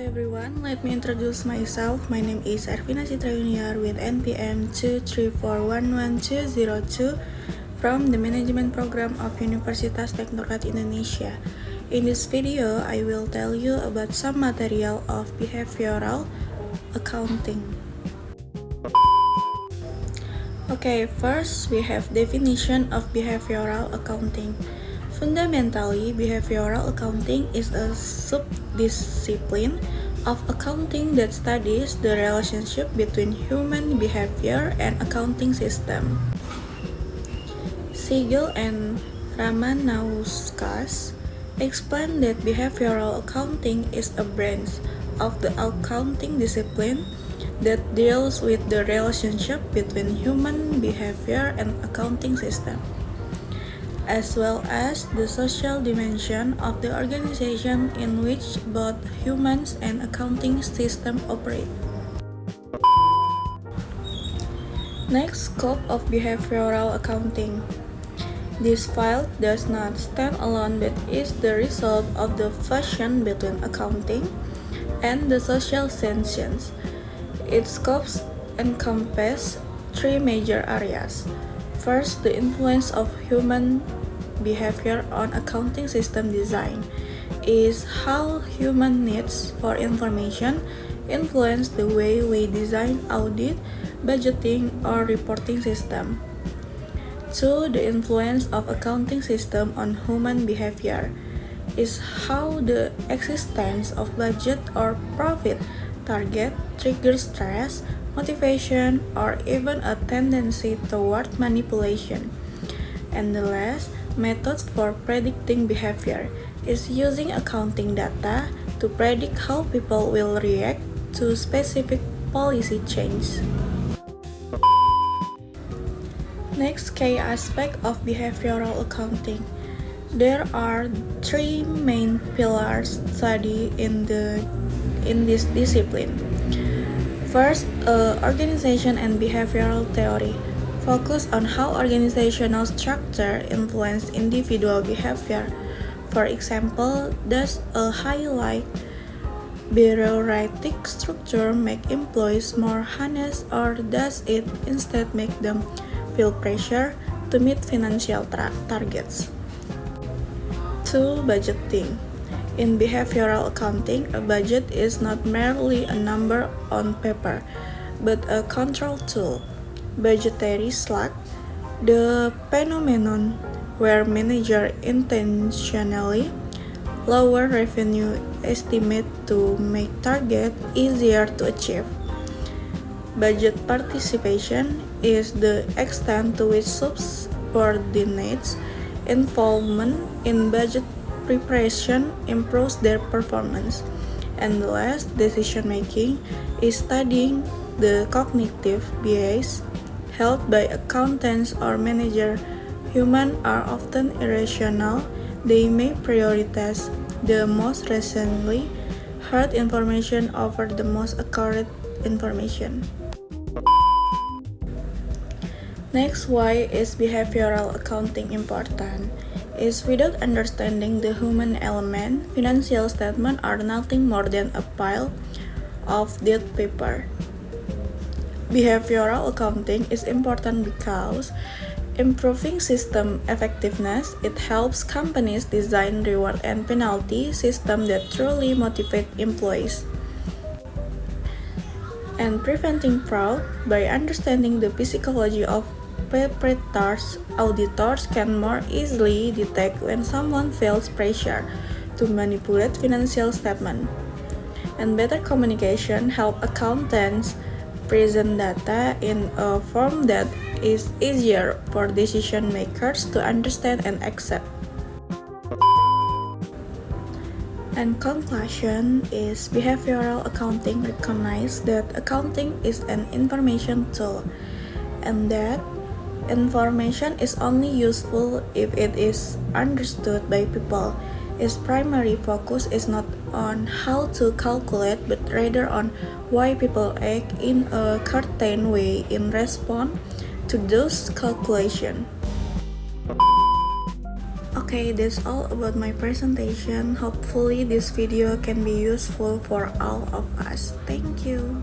everyone, let me introduce myself. My name is Ervina Citra Junior with NPM 2341102 from the Management Program of Universitas Teknorat Indonesia. In this video, I will tell you about some material of behavioral accounting. Okay, first we have definition of behavioral accounting. Fundamentally, behavioral accounting is a subdiscipline of accounting that studies the relationship between human behavior and accounting system. Siegel and Ramanauskas explain that behavioral accounting is a branch of the accounting discipline that deals with the relationship between human behavior and accounting system, as well as the social dimension of the organization in which both humans and accounting system operate. Next, scope of behavioral accounting. This field does not stand alone but is the result of the fusion between accounting and the social sciences. Its scopes encompass three major areas. First, the influence of human behavior on accounting system design is how human needs for information influence the way we design audit, budgeting, or reporting system. Two, the influence of accounting system on human behavior is how the existence of budget or profit target triggers stress, motivation, or even a tendency toward manipulation. And the last, methods for predicting behavior is using accounting data to predict how people will react to specific policy change. Next key aspect of behavioral accounting. There are three main pillars studied in this discipline. First, organization and behavioral theory focus on how organizational structure influence individual behavior. For example, does a highly bureaucratic structure make employees more honest, or does it instead make them feel pressure to meet financial targets? 2. Budgeting. In behavioral accounting, a budget is not merely a number on paper, but a control tool. Budgetary slack, the phenomenon where managers intentionally lower revenue estimate to make target easier to achieve. Budget participation is the extent to which subordinates' involvement in budget preparation improves their performance. And the last, decision making, is studying the cognitive bias held by accountants or managers. Humans are often irrational. They may prioritize the most recently heard information over the most accurate information. Next, why is behavioral accounting important? Is without understanding the human element, financial statements are nothing more than a pile of dead paper. Behavioral accounting is important because improving system effectiveness, it helps companies design reward and penalty systems that truly motivate employees. And preventing fraud, by understanding the psychology of perpetrators, auditors can more easily detect when someone feels pressure to manipulate financial statements. And better communication help accountants present data in a form that is easier for decision makers to understand and accept. And conclusion is behavioral accounting recognizes that accounting is an information tool and that information is only useful if it is understood by people. Its primary focus is not on how to calculate but rather on why people act in a certain way in response to those calculations. Okay, that's all about my presentation. Hopefully this video can be useful for all of us. Thank you.